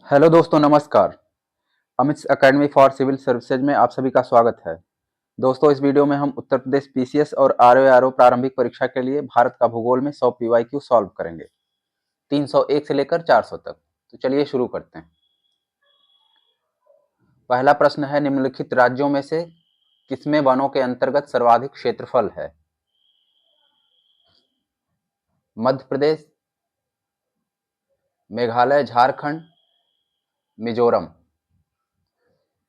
Hello दोस्तों, नमस्कार। Amit Academy for Civil Services में आप सभी का स्वागत है। दोस्तों, इस वीडियो में हम उत्तर प्रदेश पीसीएस और आरओ प्रारंभिक परीक्षा के लिए भारत का भूगोल में 100 पीवाईक्यू सॉल्व करेंगे, 301 से लेकर 400 तक। तो चलिए शुरू करते हैं। पहला प्रश्न है, निम्नलिखित राज्यों में से किसमें वनों के अंतर्गत सर्वाधिक क्षेत्रफल है? मध्य प्रदेश, मेघालय, झारखंड, मिजोरम।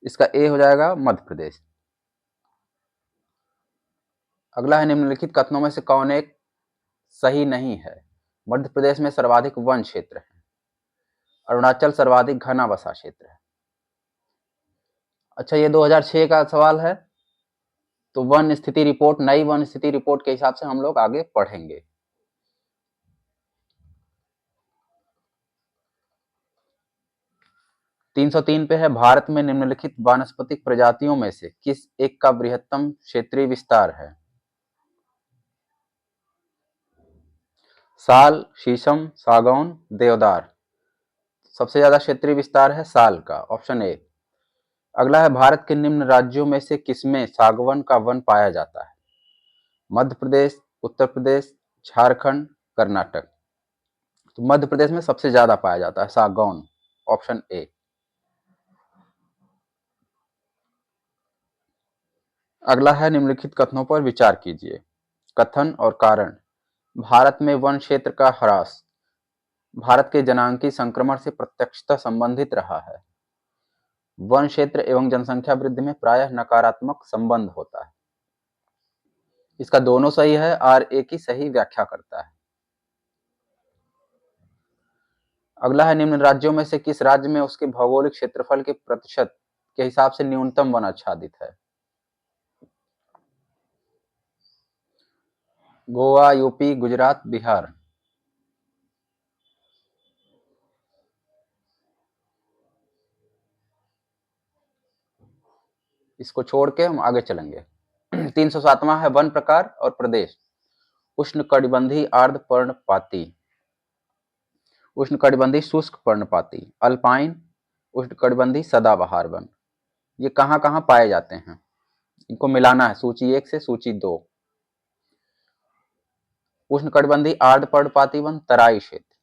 इसका ए हो जाएगा मध्य प्रदेश। अगला है, निम्नलिखित कथनों में से कौन एक सही नहीं है? मध्य प्रदेश में सर्वाधिक वन क्षेत्र है। अरुणाचल सर्वाधिक घना बसा क्षेत्र है। अच्छा, ये 2006 का सवाल है, तो वन स्थिति रिपोर्ट, नई वन स्थिति रिपोर्ट के हिसाब से हम लोग आगे पढ़ेंगे। तीन सौ तीन पे है, भारत में निम्नलिखित वानस्पतिक प्रजातियों में से किस एक का बृहत्तम क्षेत्रीय विस्तार है? साल, शीशम, सागौन, देवदार। सबसे ज्यादा क्षेत्रीय विस्तार है साल का, ऑप्शन ए। अगला है, भारत के निम्न राज्यों में से किसमें सागवन का वन पाया जाता है? मध्य प्रदेश, उत्तर प्रदेश, झारखंड, कर्नाटक। तो मध्य प्रदेश में सबसे ज्यादा पाया जाता है सागौन, ऑप्शन ए। अगला है, निम्नलिखित कथनों पर विचार कीजिए। कथन और कारण। भारत में वन क्षेत्र का ह्रास भारत के जनांकी संक्रमण से प्रत्यक्षतः संबंधित रहा है। वन क्षेत्र एवं जनसंख्या वृद्धि में प्रायः नकारात्मक संबंध होता है। इसका दोनों सही है, आर ए की सही व्याख्या करता है। अगला है, निम्न राज्यों में से किस राज्य में उसके भौगोलिक क्षेत्रफल के प्रतिशत के हिसाब से न्यूनतम वन आच्छादित है? गोवा, यूपी, गुजरात, बिहार। इसको छोड़ के हम आगे चलेंगे। 307वां है, वन प्रकार और प्रदेश। उष्णकटिबंधीय आर्द्र पर्णपाती, उष्णकटिबंधीय शुष्क पर्णपाती, अल्पाइन, उष्णकटिबंधीय सदाबहार वन। ये कहाँ कहाँ पाए जाते हैं? इनको मिलाना है सूची 1 से सूची 2। उष्णकटिबंधीय आर्द्र पर्णपाती वन तराई क्षेत्र,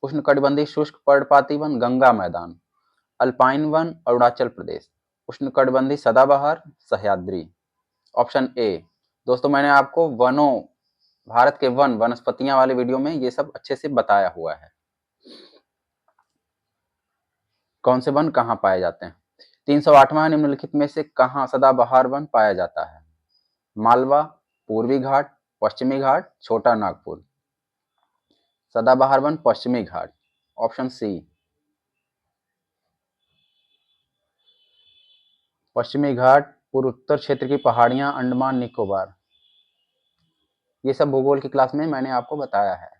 उष्णकटिबंधीय शुष्क पर्णपाती वन गंगा मैदान, अल्पाइन वन अरुणाचल प्रदेश, उष्णकटिबंधीय सदाबहार सह्याद्री। Option A. दोस्तों, मैंने आपको वनों, भारत के वन, वनस्पतियां वाले वीडियो में ये सब अच्छे से बताया हुआ है, कौन से वन कहाँ पाए जाते हैं। 308वां, निम्नलिखित में से कहाँ सदाबहार वन पाया जाता है? मालवा, पूर्वी घाट, पश्चिमी घाट, छोटा नागपुर। सदाबहार वन पश्चिमी घाट, ऑप्शन सी। पश्चिमी घाट पूर्व उत्तर क्षेत्र की पहाड़ियां, अंडमान निकोबार। ये सब भूगोल की क्लास में मैंने आपको बताया है।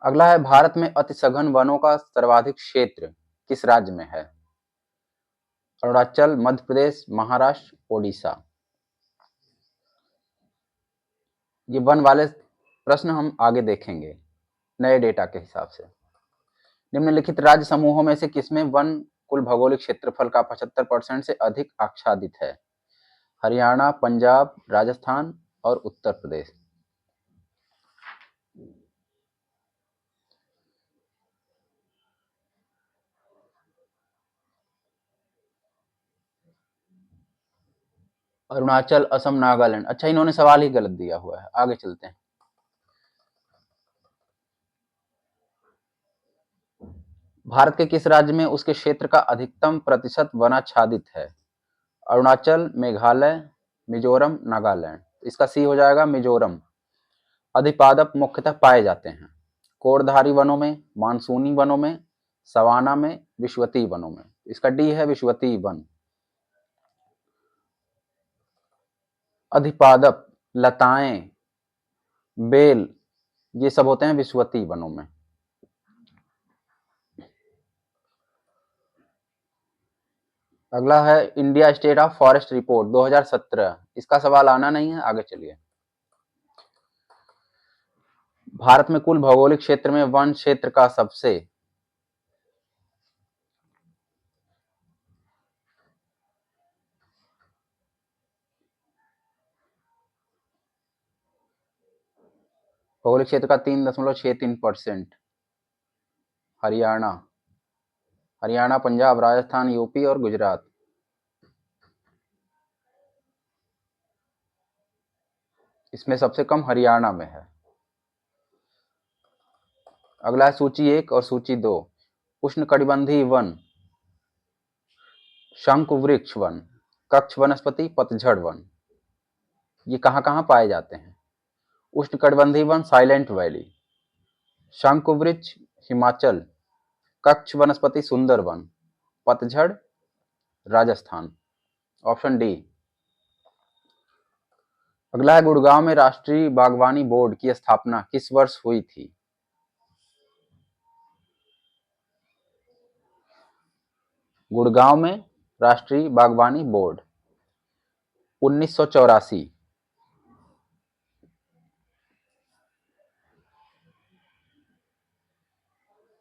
अगला है, भारत में अति सघन वनों का सर्वाधिक क्षेत्र किस राज्य में है? अरुणाचल, मध्य प्रदेश, महाराष्ट्र, ओडिशा। ये वन वाले प्रश्न हम आगे देखेंगे नए डेटा के हिसाब से। निम्नलिखित राज्य समूहों में से किसमें वन कुल भौगोलिक क्षेत्रफल का 75% से अधिक आच्छादित है? हरियाणा, पंजाब, राजस्थान और उत्तर प्रदेश। अरुणाचल, असम, नागालैंड। अच्छा, इन्होंने सवाल ही गलत दिया हुआ है, आगे चलते हैं। भारत के किस राज्य में उसके क्षेत्र का अधिकतम प्रतिशत वनाच्छादित है? अरुणाचल, मेघालय, मिजोरम, नागालैंड। इसका सी हो जाएगा मिजोरम। अधिपादप मुख्यतः पाए जाते हैं कोरधारी वनों में, मानसूनी वनों में, सवाना में, विश्वतीय वनों में। इसका डी है विश्वतीय वन। अधिपादप, लताएं, बेल, ये सब होते हैं विश्वतीय वनों में। अगला है, India state of forest report 2017। इसका सवाल आना नहीं है, आगे चलिए। भारत में कुल भौगोलिक क्षेत्र में वन क्षेत्र का सबसे भौगोलिक क्षेत्र का 3.63%। हरियाणा, हरियाणा, पंजाब, राजस्थान, यूपी और गुजरात। इसमें सबसे कम हरियाणा में है। अगला है सूची 1 और सूची 2। उष्णकटिबंधीय वन, शंकु वृक्ष वन, कक्ष वनस्पति, पतझड़ वन, ये कहाँ कहाँ पाए जाते हैं? उष्णकटिबंधीय वन साइलेंट वैली, शंकु वृक्ष हिमाचल, कक्ष वनस्पति सुंदरवन, पतझड़ राजस्थान। Option D. अगला है गुड़गांव में राष्ट्रीय बागवानी बोर्ड की स्थापना किस वर्ष हुई थी? गुड़गांव में राष्ट्रीय बागवानी बोर्ड 1984।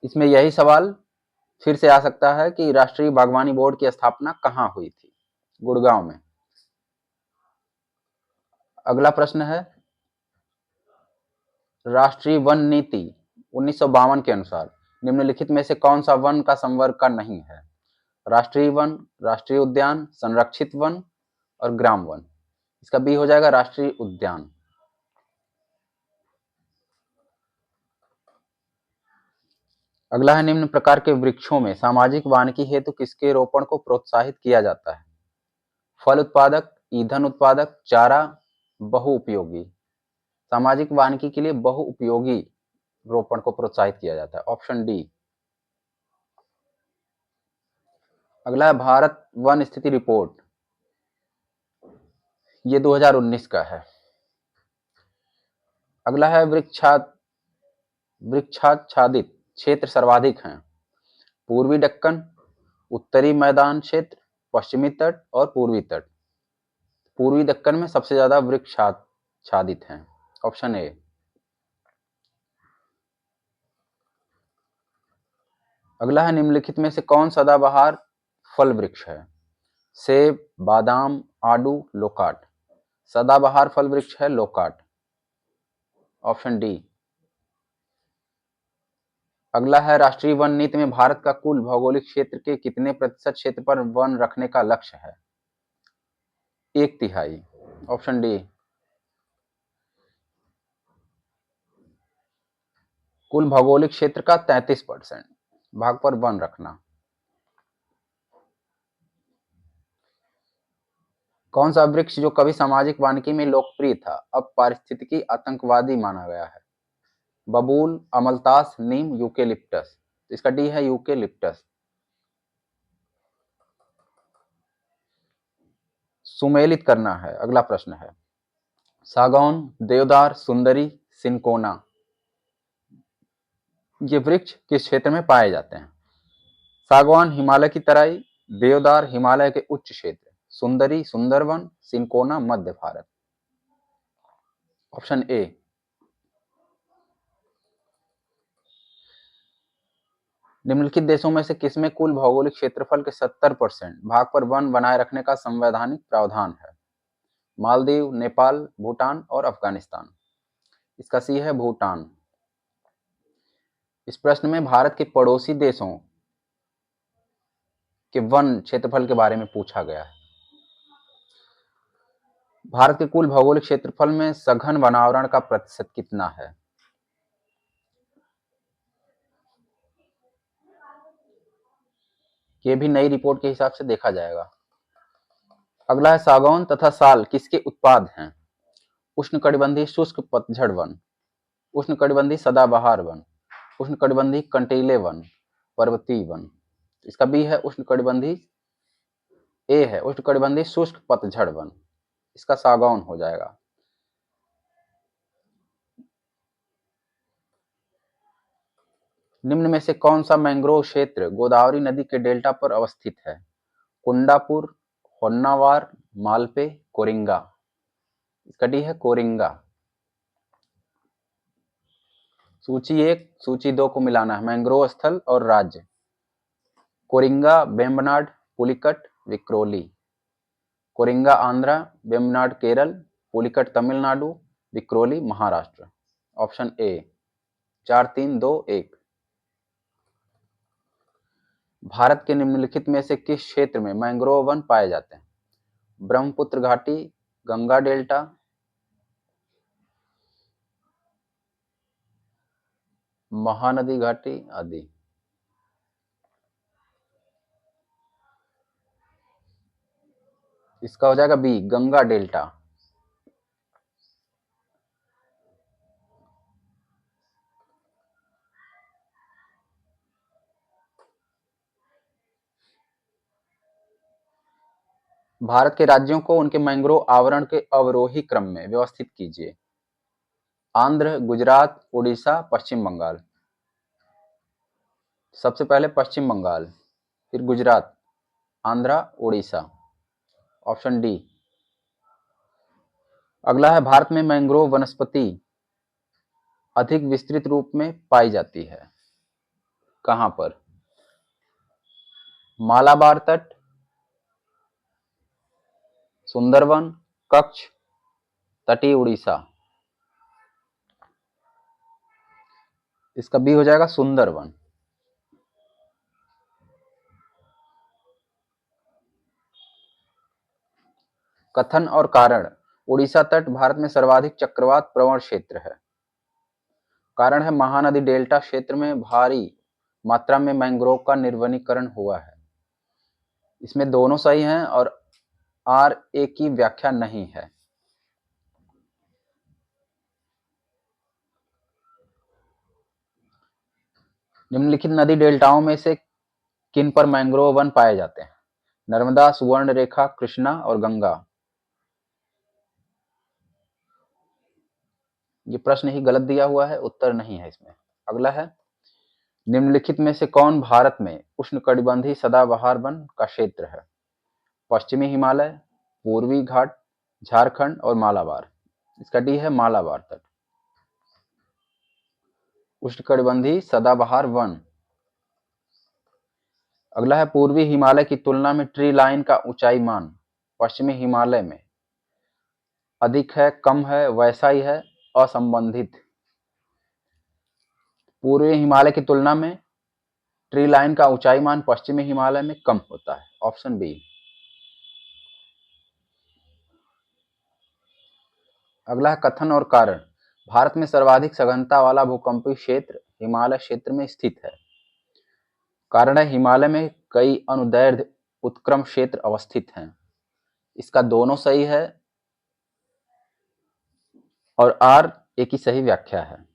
इसमें यही सवाल फिर से आ सकता है कि राष्ट्रीय बागवानी बोर्ड की स्थापना कहाँ हुई थी? गुड़गांव में। अगला प्रश्न है राष्ट्रीय वन नीति 1952 के अनुसार निम्नलिखित में से कौन सा वन का संवर्ग का नहीं है? राष्ट्रीय वन, राष्ट्रीय उद्यान, संरक्षित वन और ग्राम वन। इसका बी हो जाएगा राष्ट्रीय उद्यान। अगला है निम्न प्रकार के वृक्षों में सामाजिक वानिकी हेतु किसके रोपण को प्रोत्साहित किया जाता है? फल उत्पादक, ईंधन उत्पादक, चारा, बहुउपयोगी। सामाजिक वानिकी के लिए बहुउपयोगी रोपण को प्रोत्साहित किया जाता है। Option D. अगला है भारत वन स्थिति रिपोर्ट, ये 2019 का है। अगला है वृक्षाच्छादित क्षेत्र सर्वाधिक हैं। पूर्वी दक्कन, उत्तरी मैदान क्षेत्र, पश्चिमी तट और पूर्वी तट। पूर्वी दक्कन में सबसे ज्यादा वृक्षाच्छादित हैं। Option A. अगला है निम्नलिखित में से कौन सदाबहार फल वृक्ष है? सेब, बादाम, आड़ू, लोकाट। सदाबहार फल वृक्ष है लोकाट। Option D. अगला है राष्ट्रीय वन नीति में भारत का कुल भौगोलिक क्षेत्र के कितने प्रतिशत क्षेत्र पर वन रखने का लक्ष्य है? 1/3। Option D. कुल भौगोलिक क्षेत्र का 33% भाग पर वन रखना। कौन सा वृक्ष जो कभी सामाजिक वानिकी में लोकप्रिय था अब पारिस्थितिकी आतंकवादी माना गया है? बबूल, अमलतास, नीम, यूकेलिप्टस। इसका डी है यूकेलिप्टस। सुमेलित करना है। अगला प्रश्न है सागौन, देवदार, सुंदरी, सिनकोना, ये वृक्ष किस क्षेत्र में पाए जाते हैं? सागवान हिमालय की तराई, देवदार हिमालय के उच्च क्षेत्र, सुंदरी सुंदरवन, सिनकोना मध्य भारत। Option A. निम्नलिखित देशों में से किसमें कुल भौगोलिक क्षेत्रफल के 70% भाग पर वन बनाए रखने का संवैधानिक प्रावधान है? मालदीव, नेपाल, भूटान और अफगानिस्तान। इसका सी है भूटान। इस प्रश्न में भारत के पड़ोसी देशों के वन क्षेत्रफल के बारे में पूछा गया है। भारत के कुल भौगोलिक क्षेत्रफल में सघन वनावरण का प्रतिशत कितना है? ये भी नई रिपोर्ट के हिसाब से देखा जाएगा। अगला है सागौन तथा साल किसके उत्पाद हैं? उष्णकटिबंधीय शुष्क पतझड़ वन, उष्णकटिबंधीय सदाबहार वन, उष्णकटिबंधीय कंटीले वन, पर्वतीय वन। इसका बी है उष्णकटिबंधीय। ए है उष्णकटिबंधीय शुष्क पतझड़ वन। इसका सागौन हो जाएगा। निम्न में से कौन सा मैंग्रोव क्षेत्र गोदावरी नदी के डेल्टा पर अवस्थित है? कुंडापुर, होन्नावर, मालपे, कोरिंगा। इसका डी है कोरिंगा। सूची 1 सूची 2 को मिलाना है। मैंग्रोव स्थल और राज्य कोरिंगा, वेम्बनाड, पुलिकट, विक्रोली। कोरिंगा आंध्रा, वेम्बनाड केरल, पुलिकट तमिलनाडु, विक्रोली महाराष्ट्र। Option A 4, 3, 2, 1। भारत के निम्नलिखित में से किस क्षेत्र में मैंग्रोव वन पाए जाते हैं? ब्रह्मपुत्र घाटी, गंगा डेल्टा, महानदी घाटी आदि। इसका हो जाएगा बी, गंगा डेल्टा। भारत के राज्यों को उनके मैंग्रोव आवरण के अवरोही क्रम में व्यवस्थित कीजिए। आंध्र, गुजरात, उड़ीसा, पश्चिम बंगाल। सबसे पहले पश्चिम बंगाल, फिर गुजरात, आंध्रा, उड़ीसा। Option D. अगला है, भारत में मैंग्रोव वनस्पति अधिक विस्तृत रूप में पाई जाती है। कहां पर? मालाबार तट, सुंदरवन, कच्छ, तटीय उड़ीसा। इसका बी हो जाएगा सुंदरवन। कथन और कारण। उड़ीसा तट भारत में सर्वाधिक चक्रवात प्रवण क्षेत्र है। कारण है, महानदी डेल्टा क्षेत्र में भारी मात्रा में मैंग्रोव का निर्वनीकरण हुआ है। इसमें दोनों सही हैं और आर ए की व्याख्या नहीं है। निम्नलिखित नदी डेल्टाओं में से किन पर मैंग्रोव वन पाए जाते हैं? नर्मदा, सुवर्णरेखा, कृष्णा और गंगा। ये प्रश्न ही गलत दिया हुआ है, उत्तर नहीं है इसमें। अगला है, निम्नलिखित में से कौन भारत में उष्णकटिबंधीय सदाबहार वन का क्षेत्र है? पश्चिमी हिमालय, पूर्वी घाट, झारखंड और मालाबार। इसका डी है मालाबार तट। उष्णकटिबंधीय सदाबहार वन। अगला है, पूर्वी हिमालय की तुलना में ट्री लाइन का ऊंचाई मान पश्चिमी हिमालय में अधिक है, कम है, वैसा ही है, असंबंधित। पूर्वी हिमालय की तुलना में ट्री लाइन का ऊंचाई मान पश्चिमी हिमालय में कम होता है। Option B. अगला है, कथन और कारण। भारत में सर्वाधिक सघनता वाला भूकंपीय क्षेत्र हिमालय क्षेत्र में स्थित है। कारण है, हिमालय में कई अनुदैर्ध्य उत्क्रम क्षेत्र अवस्थित हैं। इसका दोनों सही है और आर ए की सही व्याख्या है।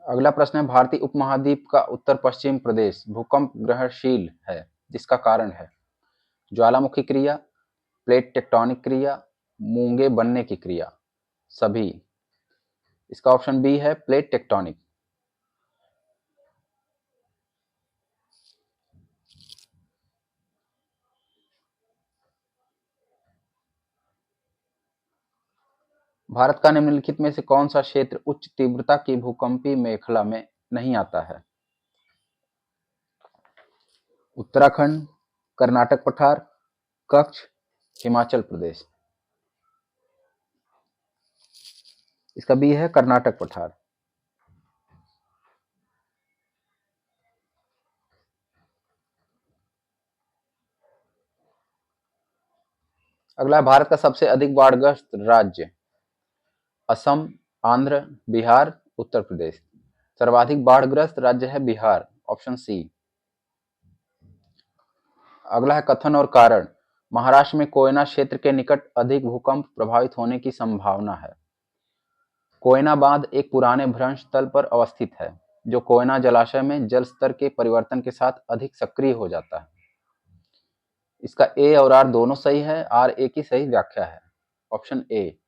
अगला प्रश्न है, भारतीय उपमहाद्वीप का उत्तर पश्चिम प्रदेश भूकंप ग्रहणशील है, जिसका कारण है ज्वालामुखी क्रिया, प्लेट टेक्टोनिक क्रिया, मूंगे बनने की क्रिया, सभी। इसका ऑप्शन बी है प्लेट टेक्टोनिक। भारत का निम्नलिखित में से कौन सा क्षेत्र उच्च तीव्रता की भूकंपीय मेखला में नहीं आता है? उत्तराखंड, कर्नाटक पठार, कच्छ, हिमाचल प्रदेश। इसका बी है कर्नाटक पठार। अगला, भारत का सबसे अधिक बाढ़ग्रस्त राज्य असम, आंध्र, बिहार, उत्तर प्रदेश। सर्वाधिक बाढ़ग्रस्त राज्य है बिहार। Option C. अगला है, कथन और कारण। महाराष्ट्र में कोयना क्षेत्र के निकट अधिक भूकंप प्रभावित होने की संभावना है। कोयना बांध एक पुराने भ्रंश तल पर अवस्थित है, जो कोयना जलाशय में जल स्तर के परिवर्तन के साथ अधिक सक्रिय हो जाता है। इसका ए और आर दोनों सही है, आर ए की सही व्याख्या है। Option A.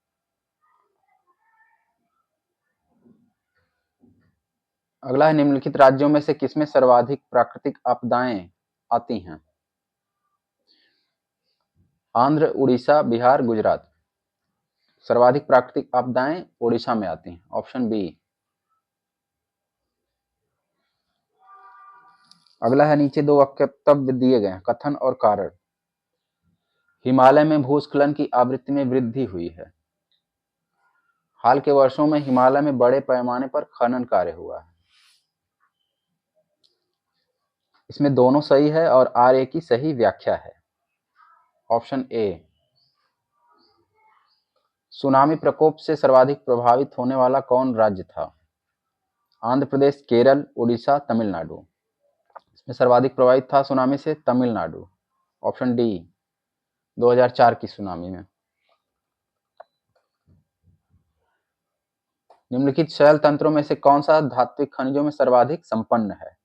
अगला है, निम्नलिखित राज्यों में से किसमें सर्वाधिक प्राकृतिक आपदाएं आती हैं? आंध्र, उड़ीसा, बिहार, गुजरात। सर्वाधिक प्राकृतिक आपदाएं उड़ीसा में आती हैं। Option B. अगला है, नीचे दो वक्तव्य दिए गए हैं, कथन और कारण। हिमालय में भूस्खलन की आवृत्ति में वृद्धि हुई है। हाल के वर्षों में हिमालय में बड़े पैमाने पर खनन कार्य हुआ है। इसमें दोनों सही है और आर ए की सही व्याख्या है। Option A. सुनामी प्रकोप से सर्वाधिक प्रभावित होने वाला कौन राज्य था? आंध्र प्रदेश, केरल, उड़ीसा, तमिलनाडु। इसमें सर्वाधिक प्रभावित था सुनामी से तमिलनाडु। ऑप्शन डी, 2004 की सुनामी में। निम्नलिखित शैल तंत्रों में से कौन सा धात्विक खनिजों में सर्वाधिक संपन्न है?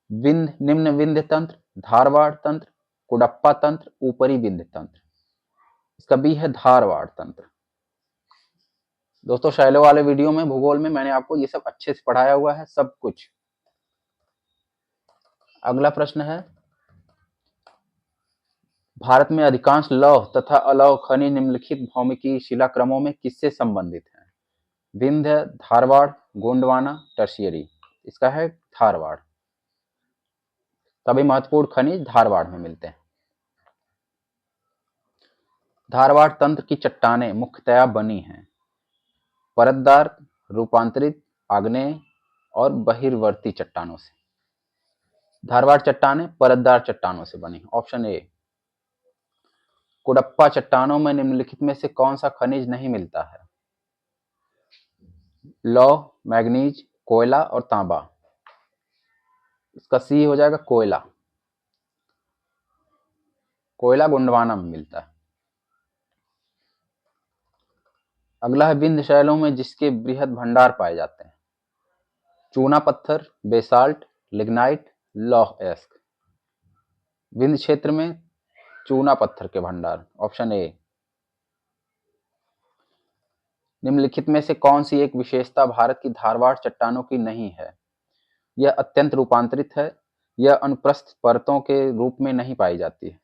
निम्न विंध्य तंत्र, धारवाड़ तंत्र, कुडप्पा तंत्र, ऊपरी विंध्य तंत्र। इसका बी है धारवाड़ तंत्र। दोस्तों शैलों वाले वीडियो में भूगोल में मैंने आपको ये सब अच्छे से पढ़ाया हुआ है, सब कुछ। अगला प्रश्न है, भारत में अधिकांश लौह तथा अलौह खनिज निम्नलिखित भौमिकीय शिलाक्रमों में किससे संबंधित हैं? विंध्य, धारवाड़, गोंडवाना, टर्शियरी। इसका है धारवाड़। सभी महत्वपूर्ण खनिज धारवाड़ में मिलते हैं। धारवाड़ तंत्र की चट्टानें मुख्यतया बनी हैं परतदार, रूपांतरित, आग्नेय और बहिर्वर्ती चट्टानों से। धारवाड़ चट्टानें परतदार चट्टानों से बनी। Option A. कुडप्पा चट्टानों में निम्नलिखित में से कौन सा खनिज नहीं मिलता है? लौह, मैग्नीज, कोयला और तांबा। इसका सी हो जाएगा कोयला। कोयला गोंडवाना में मिलता है। अगला है, विंध्य शैलों में जिसके बृहद भंडार पाए जाते हैं? चूना पत्थर, बेसाल्ट, लिग्नाइट, लौह अयस्क। विंध्य क्षेत्र में चूना पत्थर के भंडार। Option A. निम्नलिखित में से कौन सी एक विशेषता भारत की धारवाड़ चट्टानों की नहीं है? यह अत्यंत रूपांतरित है, यह अनुप्रस्थ परतों के रूप में नहीं पाई जाती है,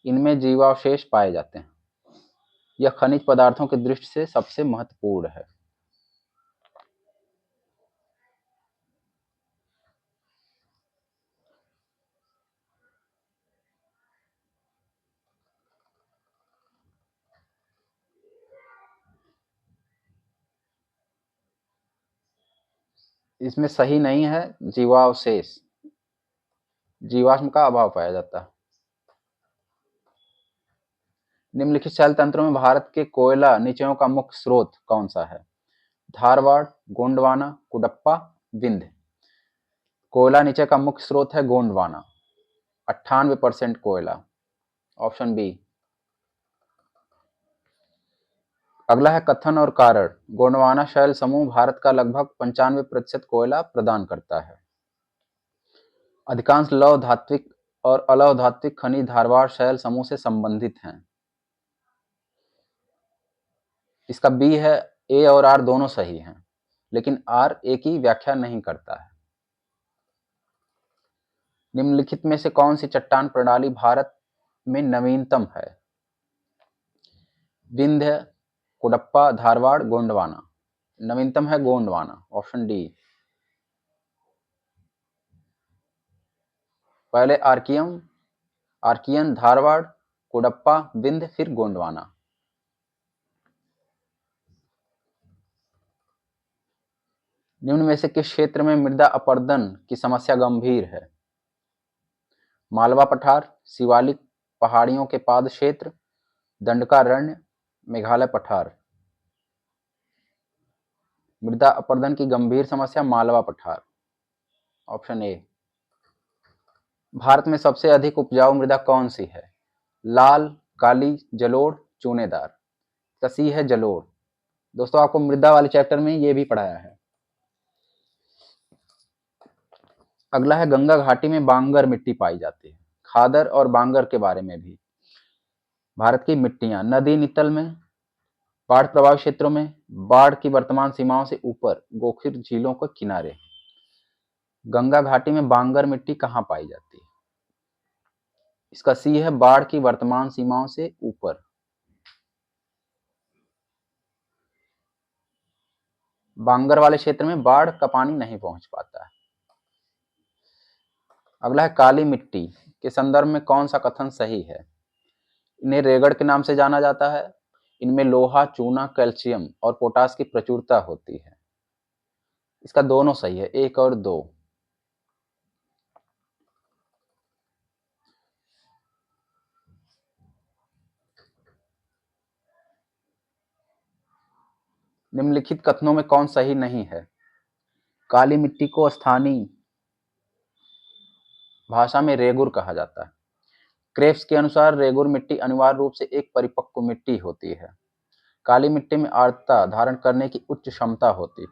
इनमें जीवावशेष पाए जाते हैं, यह खनिज पदार्थों की दृष्टि से सबसे महत्वपूर्ण है। इसमें सही नहीं है जीवावशेष, जीवाश्म का अभाव पाया जाता है। निम्नलिखित शैल तंत्रों में भारत के कोयला निचयों का मुख्य स्रोत कौन सा है? धारवाड़, गोंडवाना, कुडप्पा, विंध्य। कोयला नीचे का मुख्य स्रोत है गोंडवाना, 98% कोयला। Option B. अगला है कथन और कारण। गोंडवाना शैल समूह भारत का लगभग 95% कोयला प्रदान करता है। अधिकांश लौह धात्विक और अलौह धात्विक खनिज धारवाड़ शैल समूह से संबंधित हैं। इसका बी है। ए और आर दोनों सही हैं, लेकिन आर ए की व्याख्या नहीं करता है। निम्नलिखित में से कौन सी चट्टान प्रणाली भारत में नवीनतम है? विंध्य, कुडप्पा, धारवाड़, गोंडवाना। नवीनतम है गोंडवाना। Option D. पहले आर्कियन, धारवाड़, कुडप्पा, विंध्य, फिर गोंडवाना। निम्न में से किस क्षेत्र में मृदा अपरदन की समस्या गंभीर है? मालवा पठार, शिवालिक पहाड़ियों के पाद क्षेत्र, दंडकारण्य, मेघालय पठार। मृदा अपरदन की गंभीर समस्या मालवा पठार। Option A. भारत में सबसे अधिक उपजाऊ मृदा कौन सी है? लाल, काली, जलोढ़, चूनेदार। इसका सी है जलोढ़। दोस्तों आपको मृदा वाले चैप्टर में ये भी पढ़ाया है। अगला है, गंगा घाटी में बांगर मिट्टी पाई जाती है। खादर और बांगर के बारे में भी। भारत की मिट्टियां नदी नितल में, बाढ़ प्रभावित क्षेत्रों में, बाढ़ की वर्तमान सीमाओं से ऊपर, गोखिर झीलों के किनारे। गंगा घाटी में बांगर मिट्टी कहाँ पाई जाती है? इसका सी है बाढ़ की वर्तमान सीमाओं से ऊपर। बांगर वाले क्षेत्र में बाढ़ का पानी नहीं पहुंच पाता है। अगला है, काली मिट्टी के संदर्भ में कौन सा कथन सही है? इन्हें रेगड़ के नाम से जाना जाता है, इनमें लोहा, चूना, कैल्शियम और पोटास की प्रचुरता होती है। इसका दोनों सही है, 1 और 2। निम्नलिखित कथनों में कौन सही नहीं है? काली मिट्टी को स्थानीय भाषा में रेगुर कहा जाता है। क्रेब्स के अनुसार रेगुर मिट्टी अनिवार्य रूप से एक परिपक्व मिट्टी होती है। काली मिट्टी में आर्द्रता धारण करने की उच्च क्षमता होती है।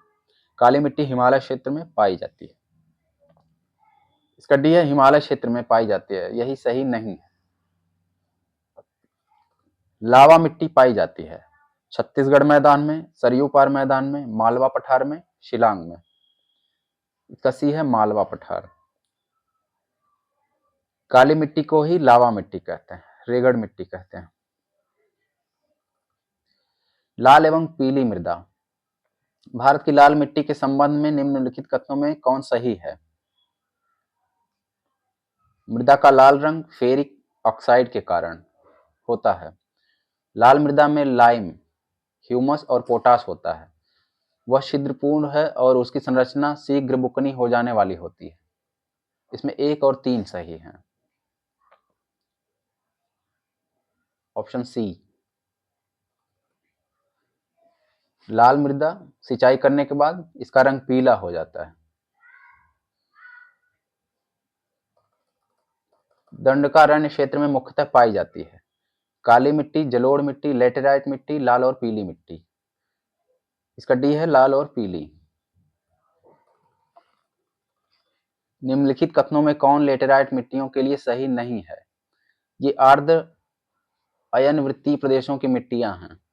काली मिट्टी हिमालय क्षेत्र में पाई जाती है। इसका डी है, हिमालय क्षेत्र में पाई जाती है, यही सही नहीं है। लावा मिट्टी पाई जाती है छत्तीसगढ़ मैदान में, सरयू पार मैदान में, मालवा पठार में, शिलांग में। इसका सी है, मालवा पठार। काली मिट्टी को ही लावा मिट्टी कहते हैं, रेगड़ मिट्टी कहते हैं। लाल एवं पीली मृदा। भारत की लाल मिट्टी के संबंध में निम्नलिखित कथनों में कौन सही है? मृदा का लाल रंग फेरिक ऑक्साइड के कारण होता है। लाल मृदा में लाइम, ह्यूमस और पोटाश होता है। वह छिद्रपूर्ण है और उसकी संरचना शीघ्र बुकनी हो जाने वाली होती है। इसमें 1 और 3 सही हैं। Option C. लाल मृदा सिंचाई करने के बाद इसका रंग पीला हो जाता है। दंडकारण्य क्षेत्र में मुख्यतः पाई जाती है काली मिट्टी, जलोढ़ मिट्टी, लेटेराइट मिट्टी, लाल और पीली मिट्टी। इसका डी है, लाल और पीली। निम्नलिखित कथनों में कौन लेटेराइट मिट्टियों के लिए सही नहीं है? ये आर्द्र अयनवृत्तीय प्रदेशों की मिट्टियां हैं।